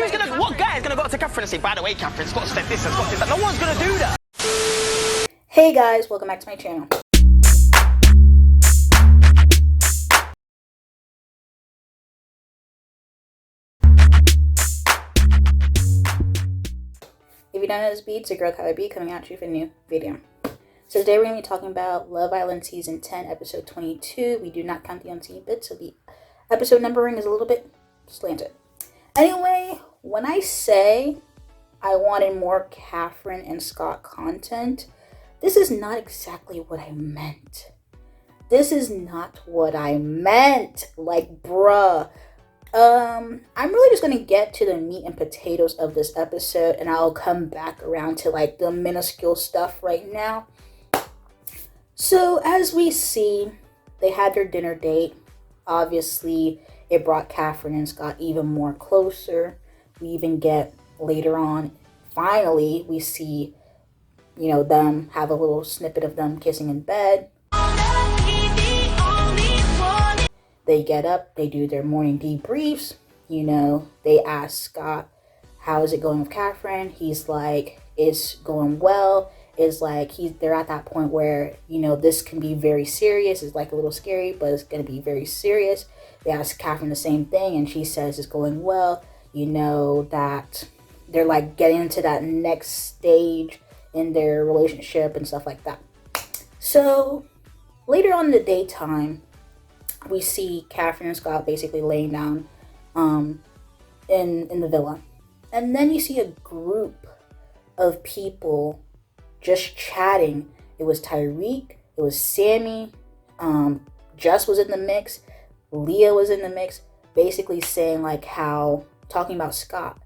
What guy is gonna go to Catherine and say, by the way, Catherine, Scott said this and Scott said that? No one's gonna do that. Hey guys, welcome back to my channel. If you don't know this beat, it's your girl KylerB coming at you with a new video. So today we're going to be talking about Love Island Season 10, Episode 22. We do not count the unseen bits, so the episode numbering is a little bit slanted. Anyway, when I say I wanted more Catherine and Scott content, this is not exactly what I meant. This is not what I meant. Like, bruh. I'm really just going to get to the meat and potatoes of this episode, and I'll come back around to like the minuscule stuff right now. So as we see, they had their dinner date. Obviously, it brought Catherine and Scott even more closer. We even get later on, finally, we see, you know, them have a little snippet of them kissing in bed. They get up, they do their morning debriefs. You know, they ask Scott, how is it going with Catherine? He's like, it's going well. It's like they're at that point where, you know, this can be very serious. It's like a little scary, but it's going to be very serious. They ask Catherine the same thing, and she says it's going well. You know, that they're like getting into that next stage in their relationship and stuff like that. So later on in the daytime, we see Catherine and Scott basically laying down in the villa. And then you see a group of people just chatting. It was Tyreek, it was Sammy, Jess was in the mix, Leah was in the mix, basically saying like how, talking about Scott.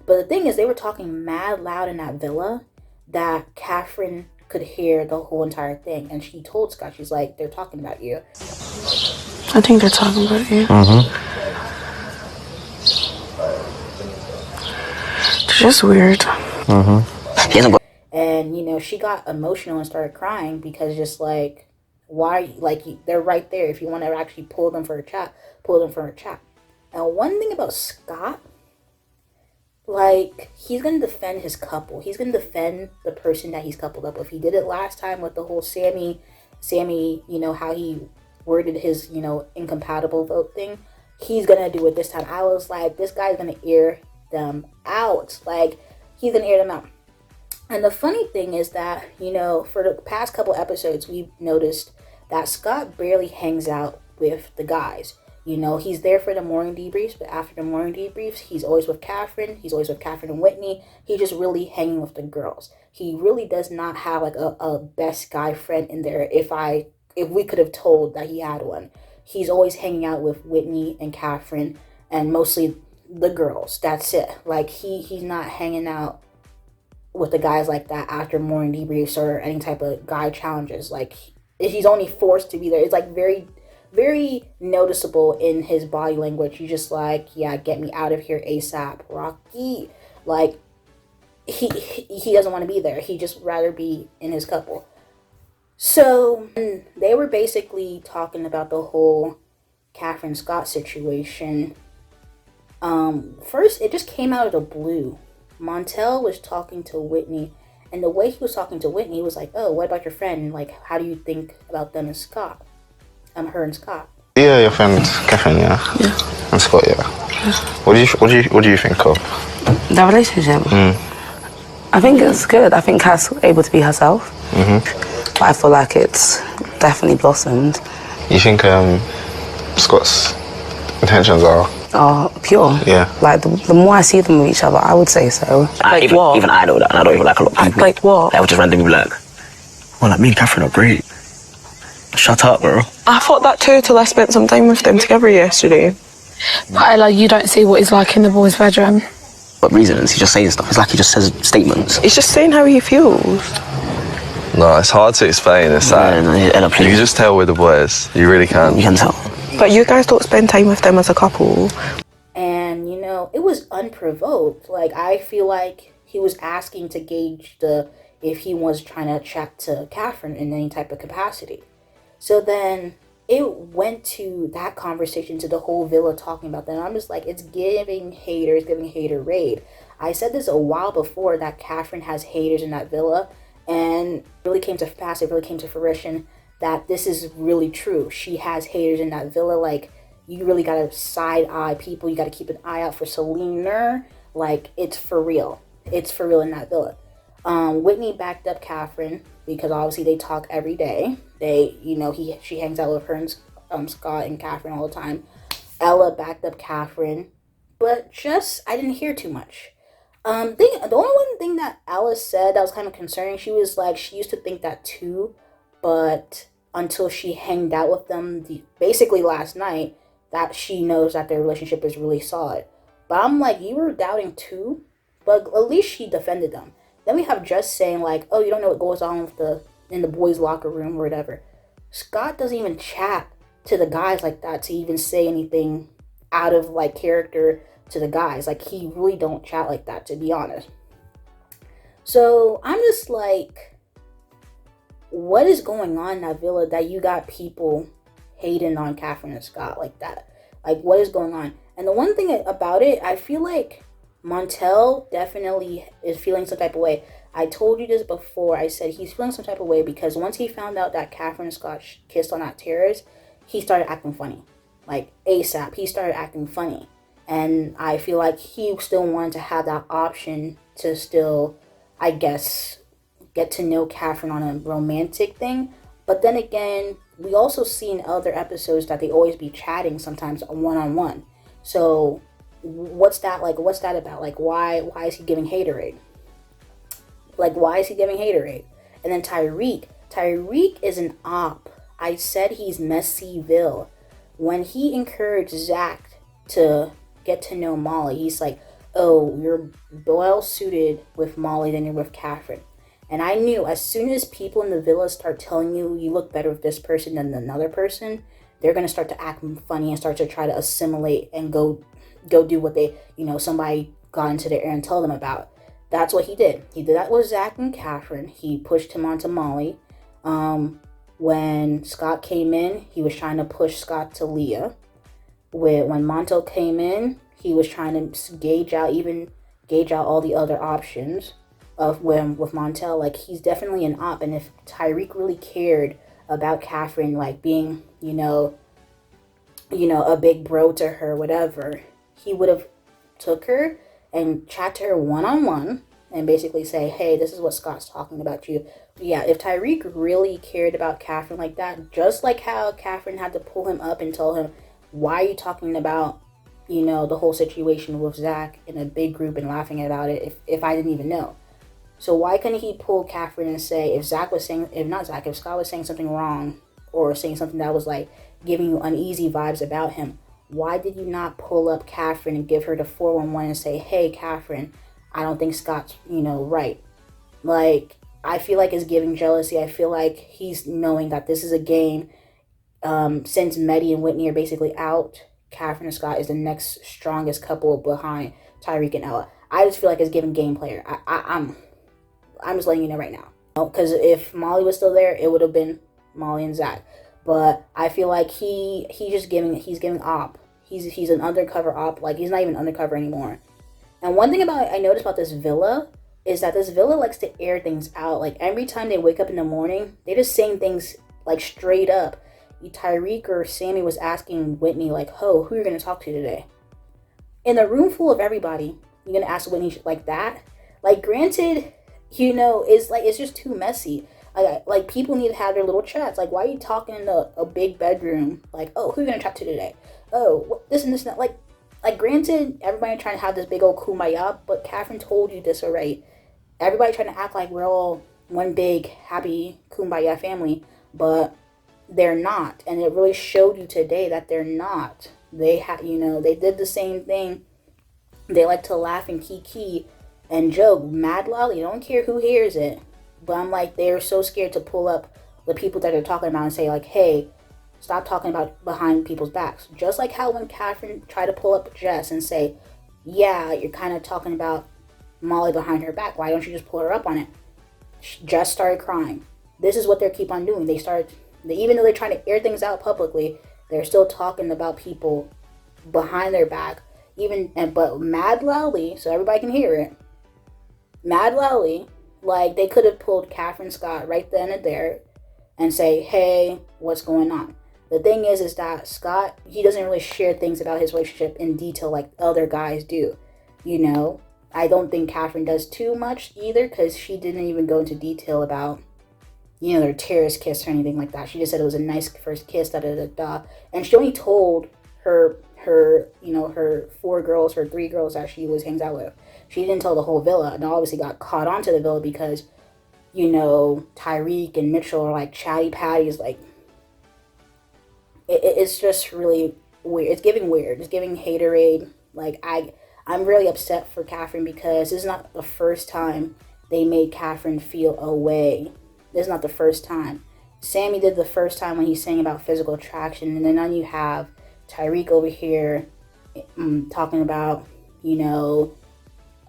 But the thing is, they were talking mad loud in that villa that Catherine could hear the whole entire thing. And she told Scott, she's like, they're talking about you. I think they're talking about you. It's just weird. And, you know, she got emotional and started crying because just like, why, like, they're right there. If you want to actually pull them for a chat, pull them for a chat. Now, one thing about Scott, like, he's going to defend his couple. He's going to defend the person that he's coupled up with. He did it last time with the whole Sammy, you know, how he worded his, you know, incompatible vote thing. He's going to do it this time. I was like, this guy's going to air them out. Like, he's going to air them out. And the funny thing is that, you know, for the past couple episodes, we've noticed that Scott barely hangs out with the guys. You know, he's there for the morning debriefs, but after the morning debriefs, he's always with Catherine. He's always with Catherine and Whitney. He's just really hanging with the girls. He really does not have like a best guy friend in there. If we could have told that he had one. He's always hanging out with Whitney and Catherine and mostly the girls. That's it. Like, he's not hanging out with the guys like that after morning debriefs or any type of guy challenges. Like, he's only forced to be there. It's like very, very noticeable in his body language. He's just like, yeah, get me out of here ASAP, Rocky. Like, he doesn't want to be there. He just rather be in his couple. So they were basically talking about the whole Catherine Scott situation. First, it just came out of the blue. Montel was talking to Whitney, and the way he was talking to Whitney was like, oh, what about your friend? Like, how do you think about them and Scott? Her and Scott. Yeah, your friend Catherine, yeah. Yeah. And Scott, yeah. What do you think of The relationship? I think it's good. I think Kat's able to be herself. But I feel like it's definitely blossomed. You think Scott's intentions are pure? Yeah. Like, the more I see them with each other, I would say so. Like, what? Even I know that, and I don't even like a lot of people. Like what? I would just randomly be like, well, like, me and Catherine are great. Shut up, bro. I thought that too till I spent some time with them together yesterday. But you don't see what he's like in the boys' bedroom. What reasons? He just saying stuff. It's like he just says statements. He's just saying how he feels. No, it's hard to explain. It's that you can just tell with the boys. You really can. You can tell. But you guys don't spend time with them as a couple. And, you know, it was unprovoked. Like, I feel like he was asking to gauge if he was trying to chat to Catherine in any type of capacity. So then it went to that conversation, to the whole villa talking about them. I'm just like, it's giving haters, giving hater raid. I said this a while before that Catherine has haters in that villa, and it really came to pass, it really came to fruition that this is really true. She has haters in that villa. Like, you really gotta side eye people. You gotta keep an eye out for Selena. Like, it's for real. It's for real in that villa. Whitney backed up Catherine because obviously they talk every day. She hangs out with her and Scott and Catherine all the time. Ella backed up Catherine, but I didn't hear too much. The only one thing that Alice said that was kind of concerning, she was like, she used to think that too, but until she hanged out with them basically last night, that she knows that their relationship is really solid. But I'm like, you were doubting too, but at least she defended them. Then we have Jess saying like, oh, you don't know what goes on in the boys' locker room or whatever. Scott doesn't even chat to the guys like that to even say anything out of like character to the guys. Like, he really don't chat like that, to be honest. So I'm just like, what is going on in that villa that you got people hating on Catherine and Scott like that? Like, what is going on? And the one thing about it, I feel like Montel definitely is feeling some type of way. I told you this before. I said he's feeling some type of way because once he found out that Catherine and Scott kissed on that terrace, he started acting funny. Like, ASAP, he started acting funny. And I feel like he still wanted to have that option to still, I guess, get to know Catherine on a romantic thing. But then again, we also see in other episodes that they always be chatting sometimes one-on-one. So what's that like? What's that about? Like, why is he giving haterade? Like, why is he giving haterade? And then Tyreek is an op. I said he's Messyville. When he encouraged Zach to get to know Molly, he's like, oh, you're well suited with Molly than you're with Catherine. And I knew as soon as people in the villa start telling you look better with this person than another person, they're going to start to act funny and start to try to assimilate and go do what they, somebody got into their ear and tell them about. That's what he did. He did that with Zach and Catherine. He pushed him onto Molly. When Scott came in, he was trying to push Scott to Leah. When Montel came in, he was trying to gauge out all the other options of with Montel. Like, he's definitely an op. And if Tyreek really cared about Catherine, like being, a big bro to her, whatever, he would have took her and chat to her one-on-one and basically say, hey, this is what Scott's talking about you. But yeah, if Tyreek really cared about Catherine like that, just like how Catherine had to pull him up and tell him, why are you talking about, the whole situation with Zach in a big group and laughing about it if I didn't even know? So why couldn't he pull Catherine and say, if Scott was saying something wrong or saying something that was like giving you uneasy vibes about him, why did you not pull up Catherine and give her the 411 and say, hey, Catherine, I don't think Scott's, right? Like, I feel like it's giving jealousy. I feel like he's knowing that this is a game. Since Meddy and Whitney are basically out, Catherine and Scott is the next strongest couple behind Tyreek and Ella. I just feel like it's giving game player. I'm just letting you know right now. Because if Molly was still there, it would have been Molly and Zach. But I feel like he's giving op. He's an undercover op. Like, he's not even undercover anymore. And one thing I noticed about this villa is that this villa likes to air things out. Like, every time they wake up in the morning, they just saying things like straight up. Tyreek or Sammy was asking Whitney like, who are you going to talk to today? In a room full of everybody, you're going to ask Whitney like that? Like, granted, it's just too messy. Like, people need to have their little chats. Like, why are you talking in a big bedroom? Like, oh, who are you going to talk to today? Oh, this and this and that. Like, granted, everybody trying to have this big old kumbaya, but Catherine told you this already. Everybody trying to act like we're all one big, happy kumbaya family, but they're not. And it really showed you today that they're not. They they did the same thing. They like to laugh and kiki and joke mad loudly. Don't care who hears it. But I'm like, they're so scared to pull up the people that they're talking about and say like, hey, stop talking about behind people's backs. Just like how when Catherine tried to pull up Jess and say, yeah, you're kind of talking about Molly behind her back. Why don't you just pull her up on it? Jess started crying. This is what they keep on doing. They start Even though they're trying to air things out publicly, they're still talking about people behind their back, but mad loudly, so everybody can hear it. Mad loudly, like they could have pulled Catherine Scott right then and there and say, hey, what's going on? The thing is that Scott, he doesn't really share things about his relationship in detail like other guys do. You know, I don't think Catherine does too much either, because she didn't even go into detail about, you know, their terrorist kiss or anything like that. She just said it was a nice first kiss, da-da-da-da. And she only told her, you know, her 4 girls, her 3 girls that she hangs out with. She didn't tell the whole villa, and obviously got caught onto the villa because, you know, Tyreek and Mitchell are like chatty patties, like, it's just really weird. It's giving weird. It's giving haterade. Like, I'm really upset for Catherine, because this is not the first time they made Catherine feel away. This is not the first time. Sammy did the first time when he's saying about physical attraction, and then you have Tyreek over here talking about, you know,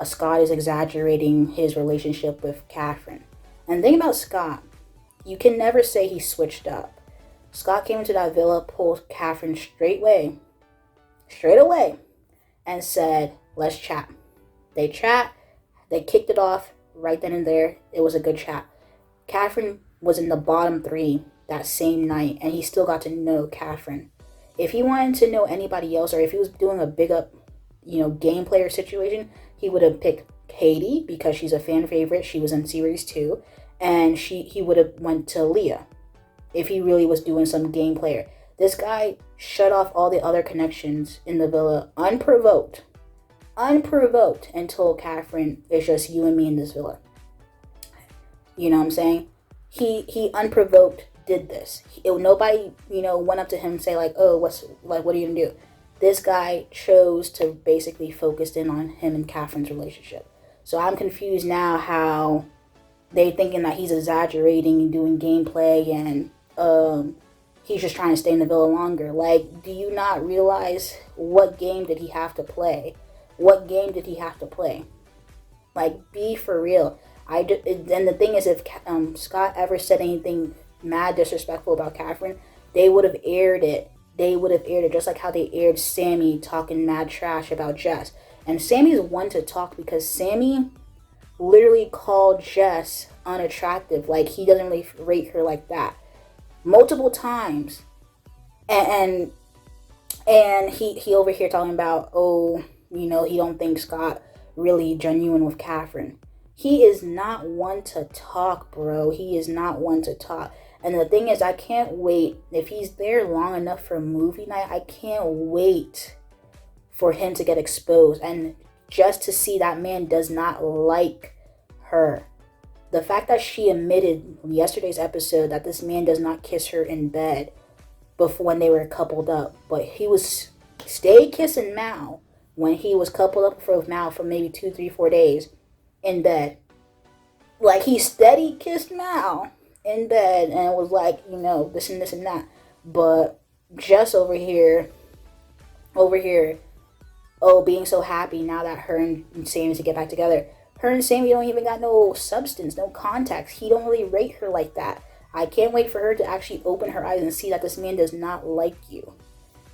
Scott is exaggerating his relationship with Catherine. And the thing about Scott, you can never say he switched up. Scott came into that villa, pulled Catherine straight away, and said, let's chat. They chat, they kicked it off right then and there. It was a good chat. Catherine was in the bottom 3 that same night, and he still got to know Catherine. If he wanted to know anybody else, or if he was doing a big up, you know, game player situation, he would have picked Kady, because she's a fan favorite. She was in series 2, and he would have went to Leah if he really was doing some game player. This guy shut off all the other connections in the villa unprovoked, and told Catherine, it's just you and me in this villa. You know what I'm saying? He unprovoked did this. Nobody, you know, went up to him and say like, oh, what are you gonna do? This guy chose to basically focus in on him and Catherine's relationship. So I'm confused now how they thinking that he's exaggerating and doing gameplay, and he's just trying to stay in the villa longer. Like, do you not realize what game did he have to play? What game did he have to play? Like, be for real. And the thing is, if Scott ever said anything mad disrespectful about Catherine, they would have aired it. They would have aired it just like how they aired Sammy talking mad trash about Jess. And Sammy's one to talk, because Sammy literally called Jess unattractive. Like, he doesn't really rate her like that. Multiple times. And he over here talking about, oh, you know, he don't think Scott really genuine with Catherine. He is not one to talk, bro. He is not one to talk. And the thing is, I can't wait. If he's there long enough for movie night, I can't wait for him to get exposed. And just to see that man does not like her. The fact that she admitted in yesterday's episode that this man does not kiss her in bed before when they were coupled up. But he was stay kissing Mal when he was coupled up with Mal for maybe 2, 3, 4 days in bed. Like, he steady kissed Mal in bed and was like, you know, this and this and that. But Jess over here, oh, being so happy now that her and Sammy to get back together. Her and Sammy don't even got no substance, no context. He don't really rate her like that. I can't wait for her to actually open her eyes and see that this man does not like you.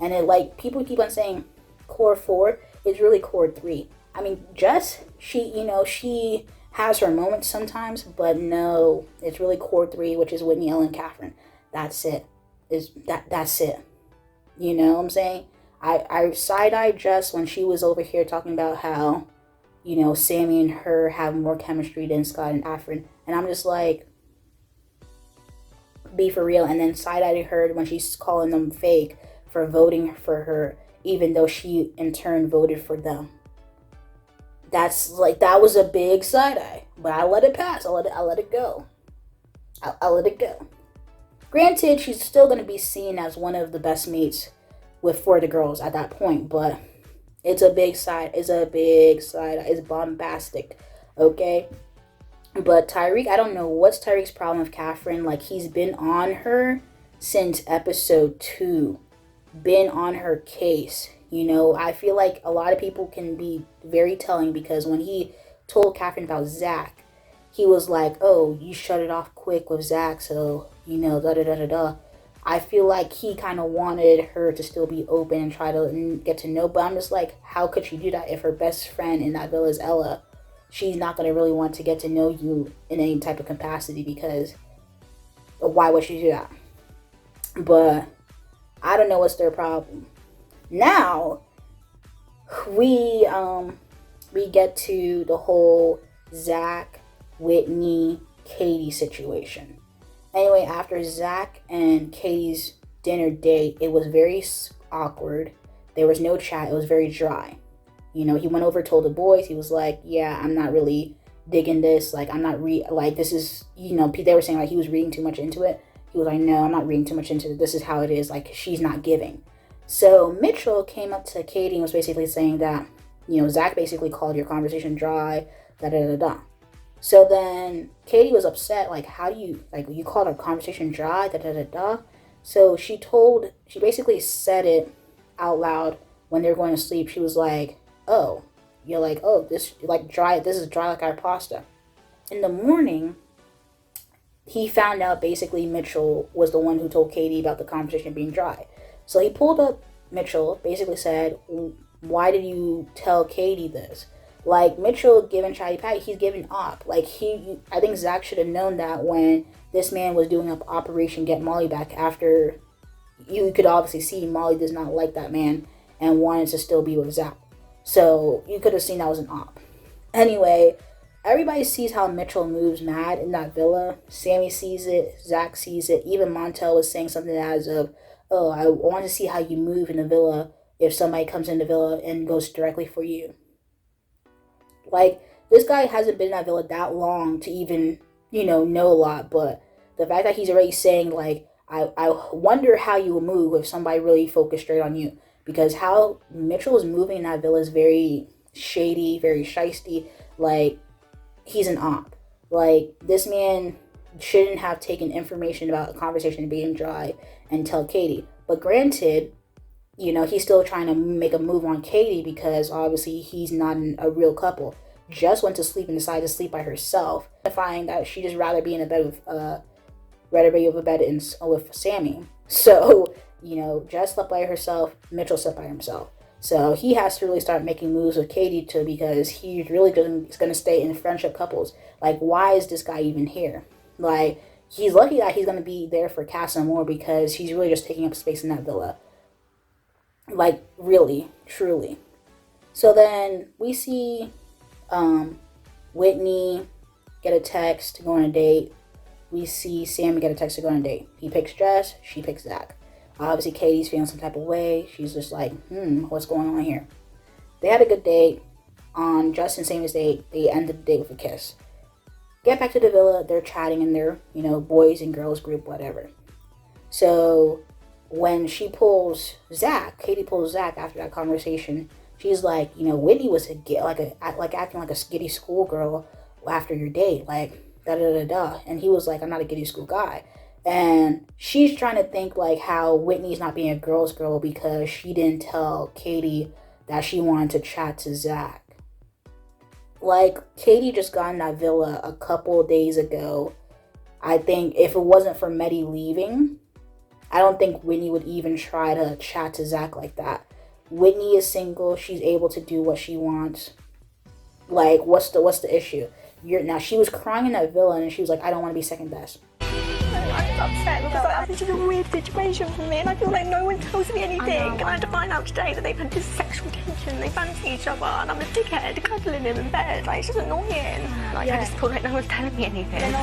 And it, like, people keep on saying core 4 is really core 3. I mean, Jess, she has her moments sometimes, but no, it's really core 3, which is Whitney, Ellen, Catherine. That's it. That's it. You know what I'm saying? I side-eyed Jess when she was over here talking about how, you know, Sammy and her have more chemistry than Scott and Catherine. And I'm just like, be for real. And then side-eyed her when she's calling them fake for voting for her, even though she in turn voted for them. That's like, that was a big side-eye. But I let it pass. I let it go. I let it go. Granted, she's still going to be seen as one of the best mates for the girls at that point, but it's a big side. It's bombastic, okay? But Tyreek, I don't know what's Tyreek's problem with Catherine. Like, he's been on her since episode 2, been on her case. You know, I feel like a lot of people can be very telling, because when he told Catherine about Zach, he was like, oh, you shut it off quick with Zach, so, you know, da-da-da-da-da. I feel like he kind of wanted her to still be open and try to get to know. But I'm just like, how could she do that if her best friend in that villa is Ella? She's not going to really want to get to know you in any type of capacity, because why would she do that? But I don't know what's their problem. Now we get to the whole Zach, Whitney, Kady situation. Anyway, after Zach and Kady's dinner date, it was very awkward. There was no chat. It was very dry. You know, he went over, told the boys, he was like, yeah, I'm not really digging this. Like, I'm not this is, you know, they were saying like he was reading too much into it. He was like, no, I'm not reading too much into it. This is how it is. Like, she's not giving. So Mitchell came up to Kady and was basically saying that, you know, Zach basically called your conversation dry, da-da-da-da. So then Kady was upset, like, how do you, like, you called our conversation dry, da-da-da-da. So she basically said it out loud when they were going to sleep. She was like, oh, you're like, oh, this, like, dry, this is dry like our pasta. In the morning, he found out basically Mitchell was the one who told Kady about the conversation being dry. So he pulled up Mitchell, basically said, why did you tell Kady this? Like, Mitchell giving Chatty Patty, he's giving op. Like, I think Zach should have known that when this man was doing up Operation Get Molly Back, after you could obviously see Molly does not like that man and wanted to still be with Zach. So you could have seen that was an op. Anyway, everybody sees how Mitchell moves mad in that villa. Sammy sees it. Zach sees it. Even Montel was saying something as of, oh, I want to see how you move in the villa if somebody comes in the villa and goes directly for you. Like, this guy hasn't been in that villa that long to even, you know a lot. But the fact that he's already saying, like, I wonder how you will move if somebody really focused straight on you. Because how Mitchell is moving in that villa is very shady, very shisty. Like, he's an op. Like, this man shouldn't have taken information about a conversation being dry and tell Kady. But granted, you know, he's still trying to make a move on Kady because obviously he's not a real couple. Just went to sleep and decided to sleep by herself, finding that she just rather be in a bed with Sammy. So, you know, Jess slept by herself, Mitchell slept by himself. So he has to really start making moves with Kady too, because he's really going to stay in friendship couples. Like, why is this guy even here? Like, he's lucky that he's going to be there for Casa more, because he's really just taking up space in that villa. Like, really, truly. So then we see Whitney get a text to go on a date. We see Sammy get a text to go on a date. He picks Jess, she picks Zach. Obviously, Kady's feeling some type of way. She's just like, what's going on here? They had a good date. On Jess and Sammy's date, they ended the date with a kiss. Get back to the villa, they're chatting in their, you know, boys and girls group, whatever. So when she pulls Zach, Kady pulls Zach after that conversation, she's like, you know, Whitney was acting like a giddy schoolgirl after your date, like da-da-da-da. And he was like, I'm not a giddy school guy. And she's trying to think like how Whitney's not being a girl's girl because she didn't tell Kady that she wanted to chat to Zach. Like, Kady just got in that villa a couple of days ago. I think if it wasn't for Medi leaving, I don't think Whitney would even try to chat to Zach like that. Whitney is single. She's able to do what she wants. Like, what's the issue? Now, she was crying in that villa, and she was like, I don't want to be second best. I'm upset because like, this is a weird situation for me, and I feel like no one tells me anything. And I had to find out today that they've had this sexual tension, they fancy each other, and I'm a dickhead cuddling him in bed. Like, it's just annoying. Like, I just feel like no one's telling me anything.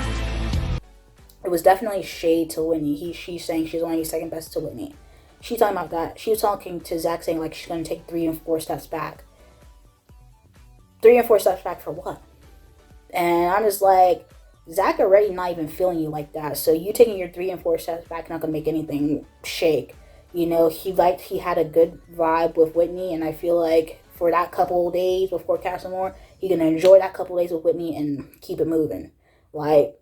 It was definitely shade to Whitney. She's saying she's only second best to Whitney. She's talking about that. She was talking to Zach, saying like she's gonna take 3 and 4 steps back. 3 and 4 steps back for what? And I'm just like, Zach already not even feeling you like that. So you taking your 3 and 4 steps back not gonna make anything shake. You know, he had a good vibe with Whitney, and I feel like for that couple of days before Castlemore, he gonna enjoy that couple of days with Whitney and keep it moving. Like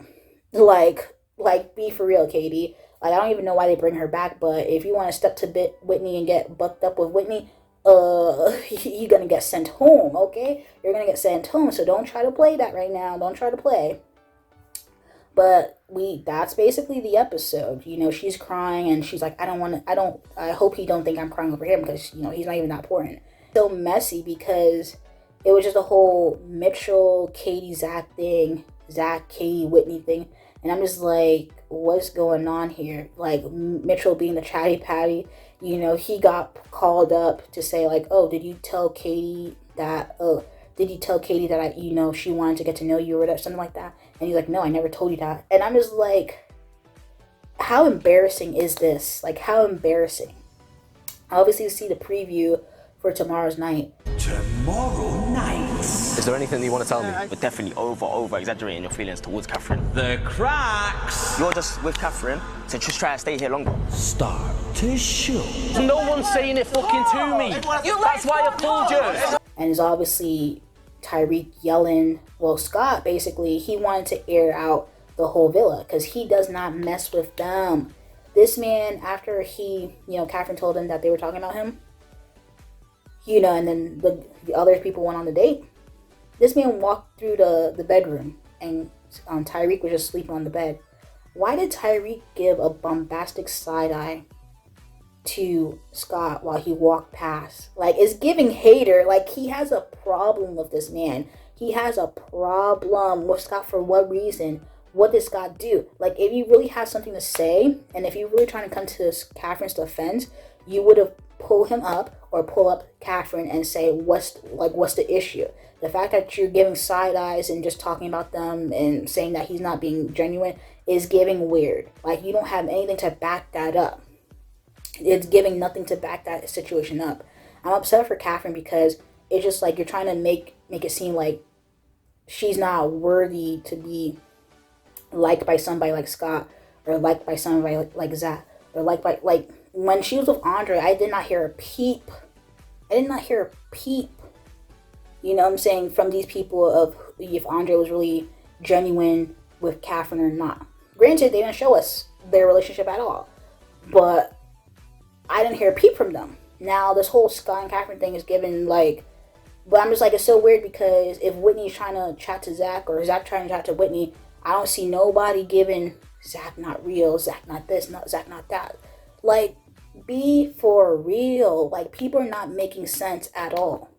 be for real, Kady. Like, I don't even know why they bring her back, but if you want to step to Whitney and get bucked up with Whitney, you're gonna get sent home, okay? You're gonna get sent home, so don't try to play that right now. Don't try to play. But that's basically the episode. You know, she's crying and she's like, I hope he don't think I'm crying over him because, you know, he's not even that important. So messy because it was just a whole Mitchell, Kady, Zach thing. Zach, Kady, Whitney thing. And I'm just like, what's going on here? Like, Mitchell being the chatty patty, you know, he got called up to say like, oh, did you tell Kady that, you know, she wanted to get to know you or whatever, something like that? And he's like, no, I never told you that. And I'm just like, how embarrassing is this? Like, how embarrassing. I obviously see the preview for tomorrow's night. Tomorrow night. Is there anything you want to tell me? But definitely over exaggerating your feelings towards Catherine. The cracks You're just with Catherine, so just try to stay here longer. start to show. No one's saying it fucking to me. That's why I pulled you. And it's obviously Tyreek yelling. Well, Scott, basically, he wanted to air out the whole villa because he does not mess with them. This man, after Catherine told him that they were talking about him, you know, and then the other people went on the date. This man walked through the bedroom and Tyreek was just sleeping on the bed. Why did Tyreek give a bombastic side eye to Scott while he walked past? Like, it's giving hater. Like, he has a problem with this man. He has a problem with Scott. For what reason? What did Scott do? Like, if you really have something to say, and if you're really trying to come to Catherine's defense, you would have pulled him up or pull up Catherine and say, what's the issue? The fact that you're giving side eyes and just talking about them and saying that he's not being genuine is giving weird. Like, you don't have anything to back that up. It's giving nothing to back that situation up. I'm upset for Catherine because it's just like you're trying to make it seem like she's not worthy to be liked by somebody like Scott or liked by somebody like Zach or liked by, like, when she was with Andre, I did not hear a peep. You know what I'm saying? From these people of if Andre was really genuine with Catherine or not. Granted, they didn't show us their relationship at all. But I didn't hear a peep from them. Now, this whole Scott and Catherine thing is given, like... But I'm just like, it's so weird because if Whitney's trying to chat to Zach or Zach trying to chat to Whitney, I don't see nobody giving Zach not real, Zach not this, Zach not that. Like, be for real. Like, people are not making sense at all.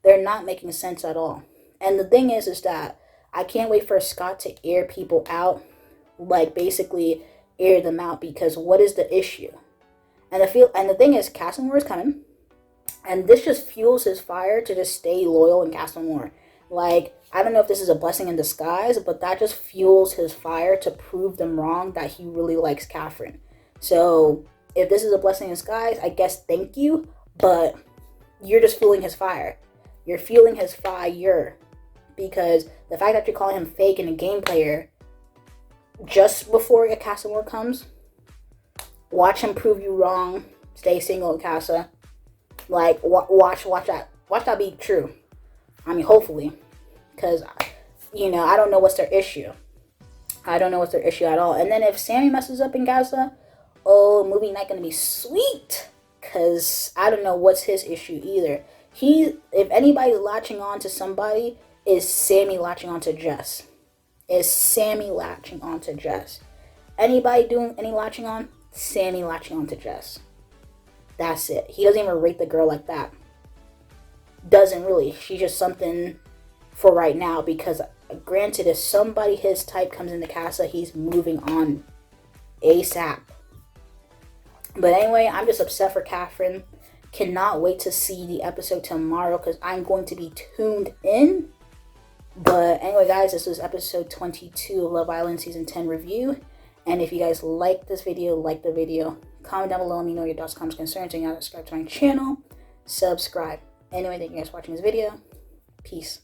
They're not making sense at all. And the thing is that I can't wait for Scott to air people out. Like, basically air them out, because what is the issue? And the thing is, Castle Moore is coming. And this just fuels his fire to just stay loyal in Castle Moore. Like, I don't know if this is a blessing in disguise, but that just fuels his fire to prove them wrong that he really likes Catherine. So, if this is a blessing in disguise, I guess thank you. But you're just fueling his fire. You're fueling his fire. Because the fact that you're calling him fake and a game player just before a Castle Moore comes, watch him prove you wrong. Stay single, Casa. Like, watch that be true. I mean, hopefully. Because, you know, I don't know what's their issue. I don't know what's their issue at all. And then if Sammy messes up in Gaza, oh, movie night gonna be sweet. Because I don't know what's his issue either. If anybody's latching on to somebody, is Sammy latching on to Jess. Anybody doing any latching on? Sammy latching on to Jess. That's it. He doesn't even rate the girl like that. Doesn't really. She's just something for right now, because granted, if somebody his type comes into Casa, he's moving on ASAP. But anyway, I'm just upset for Catherine. Cannot wait to see the episode tomorrow, because I'm going to be tuned in. But anyway, guys, this was episode 22 of Love Island Season 10 review. And if you guys like this video, like the video, comment down below, let me know your thoughts, comments, concerns, and you gotta subscribe to my channel. Subscribe. Anyway, thank you guys for watching this video. Peace.